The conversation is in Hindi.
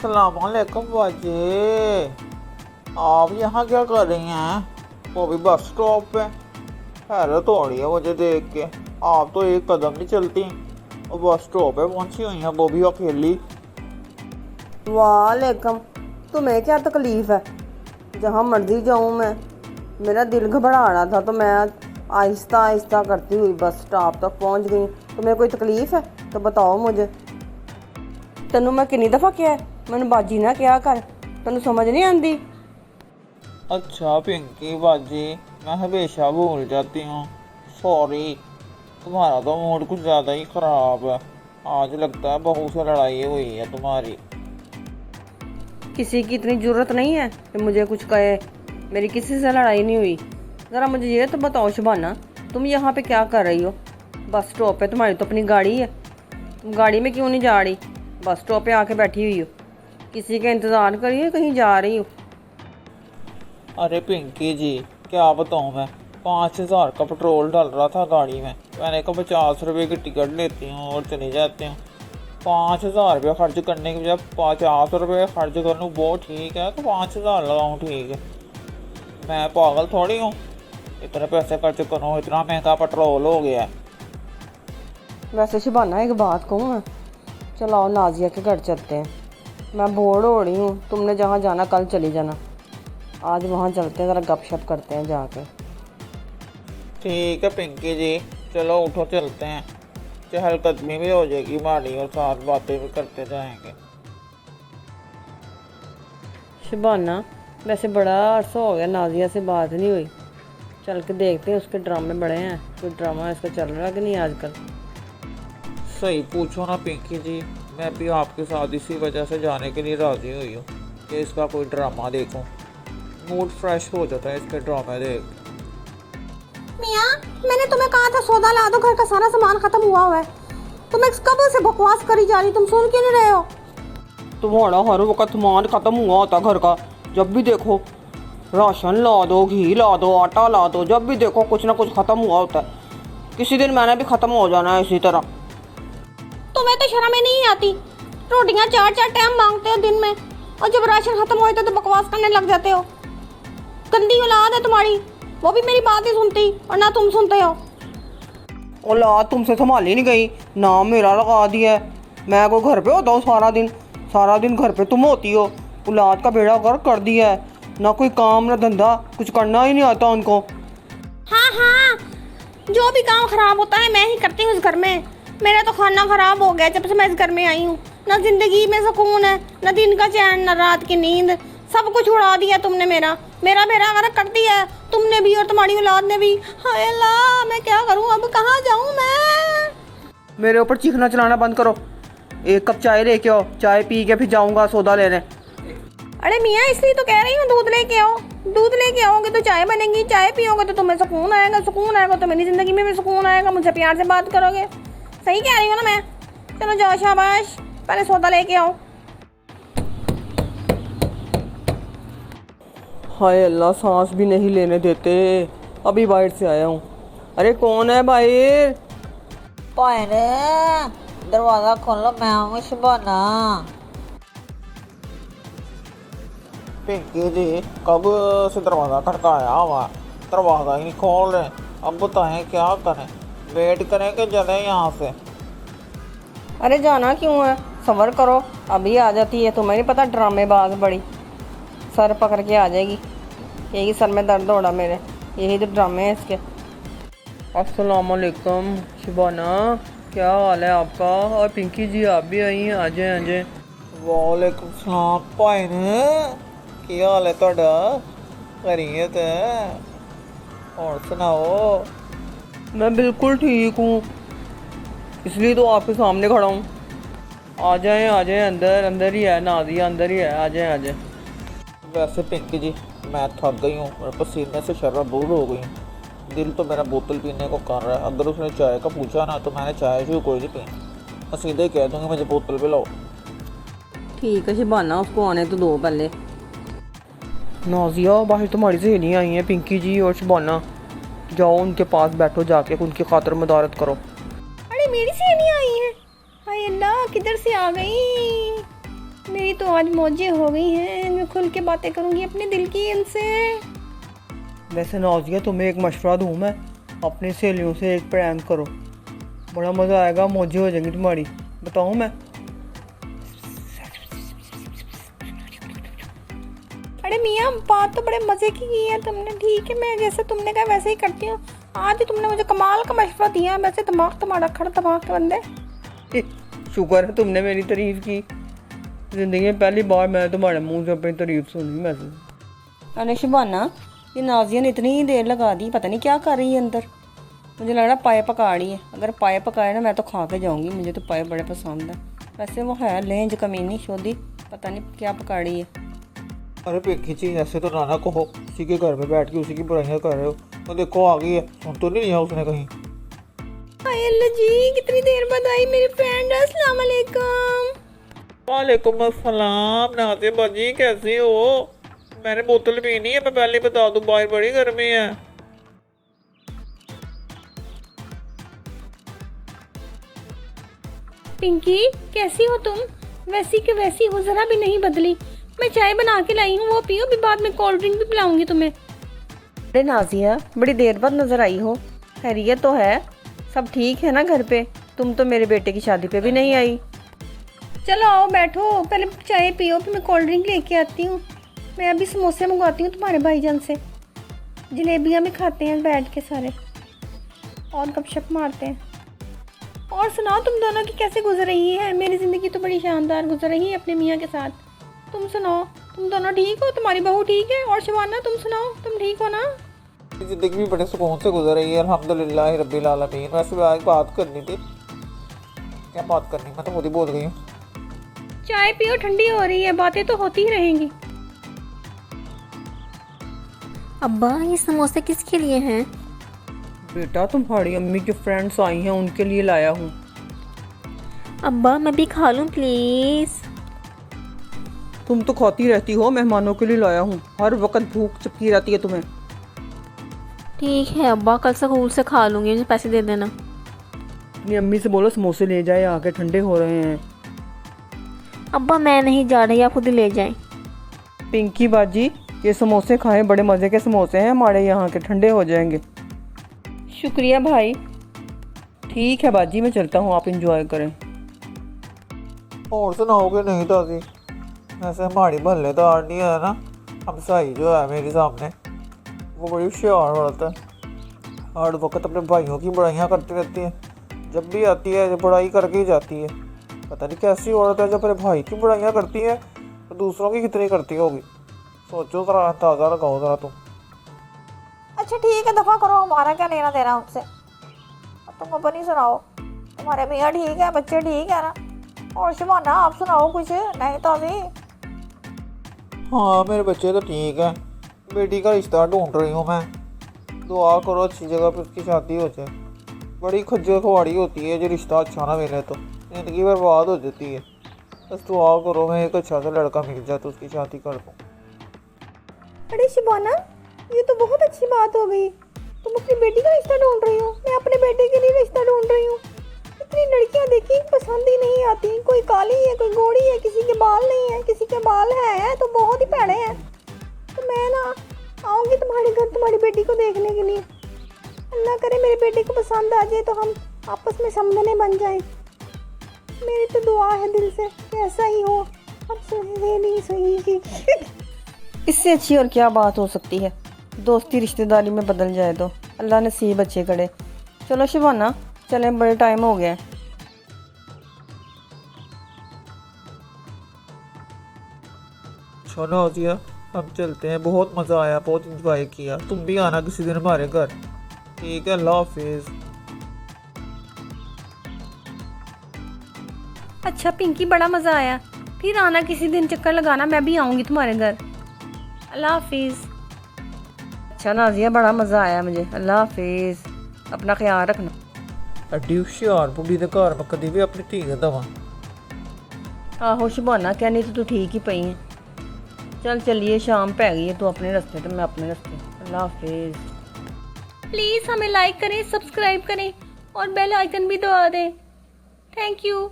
अस्सलामुअलैकुम बाजी। आप यहाँ क्या कर रही हैं? वो भी बस स्टॉप पे। हैरत हो रही है मुझे देख के। आप तो एक कदम नहीं चलती और बस स्टॉप पे पहुंची हुई हैं, वो भी अकेली। वालेकुम। तुम्हें क्या तकलीफ़ है? जहाँ मर्जी जाऊँ मैं। मेरा दिल घबरा रहा था तो मैं आहिस्ता आहिस्ता करती हुई बस स्टॉप तक पहुँच गई। तुम्हें कोई तकलीफ़ है तो बताओ मुझे। तेनू मैं कितनी दफ़ा किया है मैंने बाजी ना क्या कर, तेनू समझ नहीं आती? अच्छा पिंकी बाजी, मैं हमेशा भूल जाती हूँ, सॉरी। तुम्हारा तो मूड कुछ ज़्यादा ही ख़राब है। आज लगता है बहू से लड़ाई हुई है तुम्हारी। किसी की इतनी ज़रूरत नहीं है कि मुझे कुछ कहे। मेरी किसी से लड़ाई नहीं हुई। ज़रा मुझे ये तो बताओ शबाना, तुम यहाँ पे क्या कर रही हो? बस स्टॉप पे तुम्हारी तो अपनी गाड़ी है, तुम गाड़ी में क्यों नहीं जा रही? बस स्टॉप पे आके बैठी हुई हो, किसी का इंतज़ार करिए, कहीं जा रही हो? अरे पिंकी जी, क्या बताऊँ मैं, 5,000 का पेट्रोल डाल रहा था गाड़ी में। मैंने कहा 50 रुपये की टिकट लेती हूँ और चली जाती हूँ। 5,000 रुपये खर्च करने की बजाय 50 रुपये खर्च कर लूँ वो ठीक है, तो 5,000 लगाऊँ ठीक है। मैं पागल थोड़ी हूँ इतने पैसे खर्च करूँ, इतना महंगा पेट्रोल हो गया है। वैसे शबाना एक बात कहूँ मैं, चलाओ नाजिया के घर चलते हैं। मैं बोर हो रही हूँ, तुमने जहाँ जाना कल चली जाना। आज वहाँ चलते हैं, ज़रा गपशप करते हैं जाके। ठीक है पिंकी जी, चलो उठो चलते हैं। चहलकदमी भी हो जाएगी हमारी और साथ बातें भी करते जाएंगे। शबाना, वैसे बड़ा अरसा हो गया नाजिया से बात नहीं हुई। चल के देखते हैं, उसके ड्रामे बड़े हैं। कोई ड्रामा इसका चल रहा है कि नहीं आजकल? सही पूछो ना पिंकी जी, मैं भी आपके साथ इसी वजह से जाने के लिए राजी हुई हूँ कि इसका कोई ड्रामा देखूं। मूड फ्रेश हो जाता है इसके ड्रामे देख। मियाँ, मैंने तुम्हें कहा था सौदा ला दो, घर का सारा सामान खत्म हुआ है। तुम कब से बकवास करी जा रही, तुम सुन क्यों नहीं रहे हो? तुम्हारा हर वक्त सामान खत्म हुआ होता घर का। जब भी देखो राशन ला दो, घी ला दो, आटा ला दो, जब भी देखो कुछ ना कुछ खत्म हुआ होता है। किसी दिन मैंने भी खत्म हो जाना है इसी तरह। तुम्हें तो शर्म ही नहीं आती। रोटियां 4-4 टाइम मांगते हो दिन में, और जब राशन खत्म होता है तो बकवास करने लग जाते हो। गंदी औलाद है तुम्हारी, वो भी मेरी बात नहीं सुनती और ना तुम सुनते हो। औलाद तुमसे संभाली नहीं गई, नाम मेरा लगा दिया है। मैं को घर पे होता हूँ सारा दिन घर पे तुम होती हो। औलाद का बेड़ा गर्क कर दिया है, ना कोई काम ना धंधा, कुछ करना ही नहीं आता उनको। हाँ, जो भी काम खराब होता है मैं ही करती हूँ इस घर में। मेरा तो खाना खराब हो गया जब से मैं इस घर में आई हूँ। ना जिंदगी में सुकून है, ना दिन का चैन, ना रात की नींद। सब कुछ उड़ा दिया तुमने। मेरा बेड़ा गर्क कर दिया है तुमने भी और तुम्हारी औलाद ने भी। हाय अल्लाह, मैं क्या करूँ अब, कहाँ जाऊँ मैं? मेरे ऊपर चीखना चलाना बंद करो। एक कप चाय लेके आओ, चाय पी के फिर जाऊंगा सौदा लेने। अरे मियाँ, इसलिए तो कह रही हूँ दूध लेके आओ। दूध लेके आओगे तो चाय बनेगी, चाय पियोगे तो तुम्हें सुकून आएगा तो मेरी ज़िंदगी में भी सुकून आएगा। मुझे प्यार से बात करोगे। सही कह रही हूँ ना मैं? चलो जाओ, शाबाश, पहले सौदा लेके आओ। हाय अल्लाह, सांस भी नहीं लेने देते। अभी बाहर से आया हूँ। अरे कौन है बाहर? भाई ने दरवाजा खोलो, मैं हूँ शबाना। पिंकी जी, कब से दरवाज़ा खड़काया हुआ, दरवाज़ा ही नहीं खोल रहे। अब बताएं क्या करें, वेट करें कि चलें यहाँ से? अरे जाना क्यों है, सब्र करो, अभी आ जाती है। तुम्हें नहीं पता ड्रामेबाज बड़ी, सर पकड़ के आ जाएगी। यही सर में दर्द हो रहा मेरे, यही तो ड्रामे हैं इसके। अस्सलामुअलैकुम शबाना, क्या हाल है आपका? और पिंकी जी आप भी आई हैं, आ जाए। वालेकुम सलाम भाई ने, क्या हाल है ਤੁਹਾਡਾ? खैरियत है? और सुनाओ। मैं बिल्कुल ठीक हूँ, इसलिए तो आपके सामने खड़ा हूँ। आ जाए अंदर ही है नाजिया, अंदर ही है, आ जाए। वैसे पिंकी जी, मैं थक गई हूँ और पसीने से शर्राबूर हो गई हूँ। दिल तो मेरा बोतल पीने को कर रहा है। अगर उसने चाय का पूछा ना तो मैंने चाय भी कोई नहीं पी, मैं सीधे ही कह दूँगी मुझे बोतल पिलाओ। ठीक है शबाना, उसको आने तो दो पहले। नाजिया, बाहर तुम्हारी सहेलियाँ आई हैं, पिंकी जी और शबाना। जाओ उनके पास बैठो, जाके उनकी खातिर मदारत करो। अरे मेरी सहेलियाँ आई हैं? हाय अल्लाह, किधर से आ गई? मेरी तो आज मौजें हो गई हैं, मैं खुल के बातें करूंगी अपने दिल की इनसे। वैसे नाजिया तुम्हें एक मशवरा दूँ मैं, अपनी सहेलियों से एक प्रैंक करो, बड़ा मज़ा आएगा, मौजें हो जाएंगी तुम्हारी। बताऊँ मैं? अरे मियाँ, बात तो बड़े मज़े की है तुमने। ठीक है, मैं जैसे तुमने कहा वैसे ही करती हूँ। आज ही तुमने मुझे कमाल का मशवरा दिया। वैसे दिमाग तुम्हारा खड़ा दिमाग के बंदे। शुक्र है तुमने मेरी तारीफ़ की। ज़िंदगी में पहली बार मैं तुम्हारे मुंह से अपनी तारीफ़ सुनी। मैं अरे शबाना, ये नाजिया ने इतनी ही देर लगा दी, पता नहीं क्या कर रही है अंदर। मुझे लग रहा है पाए पका रही है। अगर पाए पकाए ना मैं तो खा के जाऊँगी, मुझे तो पाए बड़े पसंद है। वैसे वो है लेंज कमीनी शोधी, पता नहीं क्या पका रही है। अरे पिंकी जी, ऐसे तो ना कहो, उसी के घर में बैठ के उसी की बुराइयां कर रहे हो। तो देखो आ गई है, सुन तो नहीं लिया उसने कहीं। अल्लाह जी, कितनी देर बाद आई मेरी फ्रेंड। अस्सलाम वालेकुम। वालेकुम अस्सलाम। नाज़िया बाजी कैसी हो? मैंने बोतल पीनी है, मैं पहले बता दूं, बाहर बड़ी गर्मी है। पिंकी, कैसी हो तुम? वैसी के वैसी हो, जरा भी नहीं बदली। मैं चाय बना के लाई हूँ, वो पियो, भी बाद में कोल्ड ड्रिंक भी पिलाऊंगी तुम्हें। अरे नाजिया, बड़ी देर बाद नज़र आई हो, खैरियत तो है? सब ठीक है ना घर पे? तुम तो मेरे बेटे की शादी पे भी नहीं आई। चलो आओ बैठो, पहले चाय पियो, फिर मैं कोल्ड ड्रिंक लेके आती हूँ। मैं अभी समोसे मंगवाती हूँ तुम्हारे भाईजान से, जलेबियाँ भी खाते हैं बैठ के सारे, और गपशप मारते हैं। और सुनाओ, तुम दोनों की कैसे गुजर रही है? मेरी ज़िंदगी तो बड़ी शानदार गुजर रही है अपने मियाँ के साथ। तुम सुनाओ, तुम दोनों ठीक हो? तुम्हारी बहू ठीक है? और शबाना, तुम सुनाओ, तुम ठीक हो ना? ज़िंदगी भी बड़े सुकून से गुजर रही है, अल्हम्दुलिल्लाह रब्बिल आलमीन। वैसे भी आज बात करनी थी, क्या बात करनी, मैं तो खुद ही बोल गई हूँ। चाय पियो, ठंडी हो रही है, बातें तो होती ही रहेंगी। अब्बा, ये समोसे किसके लिए हैं? बेटा, तुम्हारी अम्मी की फ्रेंड्स आई हैं, उनके लिए लाया हूँ। अब्बा, मैं भी खा लूँ प्लीज़। तुम तो खाती रहती हो, मेहमानों के लिए लाया हूँ। हर वक्त भूख चिपकी रहती है तुम्हें। ठीक है अब्बा, कल स्कूल से खा लूँगी, मुझे पैसे दे देना। अपनी अम्मी से बोलो समोसे ले जाए, आके ठंडे हो रहे हैं। अब्बा मैं नहीं जा रही, आप खुद ही ले जाएं। पिंकी बाजी, ये समोसे खाएं, बड़े मज़े के समोसे हैं हमारे यहाँ के, ठंडे हो जाएंगे। शुक्रिया भाई। ठीक है बाजी, मैं चलता हूँ, आप इंजॉय करें। और सुनाओगे नहीं दादी? वैसे हमारी महल्लेदार नहीं है ना, हमसाई जो है मेरे सामने, वो बड़ी होशियार औरत है। हर वक्त अपने भाइयों की बुराइयां करती रहती है, जब भी आती है बुराई करके ही जाती है। पता नहीं कैसी औरत है, जब अपने भाई की बुराइयां करती है तो दूसरों की कितनी करती होगी। सोचो ज़रा, अंदाज़ा लगाओ ज़रा तुम। अच्छा ठीक है, दफ़ा करो, हमारा क्या लेना देना उनसे। अब तुम अपनी सुनाओ, तुम्हारे मियाँ ठीक है, बच्चे ठीक है ना? और शबाना, आप सुनाओ कुछ नहीं तो अभी। हाँ, मेरे बच्चे तो ठीक है, बेटी का रिश्ता ढूंढ रही हूँ मैं। दुआ करो अच्छी जगह पे उसकी शादी हो जाए। बड़ी खज्जल खुआड़ी होती है जो रिश्ता अच्छा ना मिले तो ज़िंदगी बर्बाद हो जाती है। बस दुआ करो मैं एक अच्छा सा लड़का मिल जाए तो उसकी शादी कर दूँ। अरे शिबाना, ये तो बहुत अच्छी बात हो गई। तुम अपनी बेटी का रिश्ता ढूंढ रही हो, मैं अपने बेटे के लिए रिश्ता ढूंढ रही हूँ। इतनी लड़कियाँ देखी, पसंद ही नहीं आती। कोई काली है, कोई गोरी है, किसी के बाल नहीं है, किसी के बाल है तो बहुत ही भैड़े हैं। तो मैं ना आऊँगी तुम्हारे घर तुम्हारी बेटी को देखने के लिए। अल्लाह करे मेरे बेटे को पसंद आ जाए तो हम आपस में समझने बन जाएं। मेरी तो दुआ है दिल से कि ऐसा ही हो। अब सही नहीं सही इससे अच्छी और क्या बात हो सकती है? दोस्ती रिश्तेदारी में बदल जाए तो अल्लाह नसीब अच्छे करे। चलो शिवाना, चलें, बड़े टाइम हो गया। चलो आजिया, हम चलते हैं। बहुत मज़ा आया, बहुत इंजॉय किया। तुम भी आना किसी दिन हमारे घर, ठीक है? अल्लाह हाफिज़। अच्छा पिंकी, बड़ा मज़ा आया। फिर आना किसी दिन, चक्कर लगाना, मैं भी आऊँगी तुम्हारे घर। अल्लाह हाफिज़। अच्छा नाजिया, बड़ा मज़ा आया मुझे। अल्लाह हाफिज़, अपना ख्याल रखना। एड्डी होशियार बुढ़ी दे घर मैं कदी भी अपनी धी न देवां। आहो शिबाना, कहनी तो तू ठीक ही पई है। चल चलिए, शाम पै गई है, तू अपने रास्ते तो मैं अपने रास्ते। अल्लाह हाफिज़। प्लीज़ हमें लाइक करें, सब्सक्राइब करें और बेल आइकन भी दबा दें। Thank you.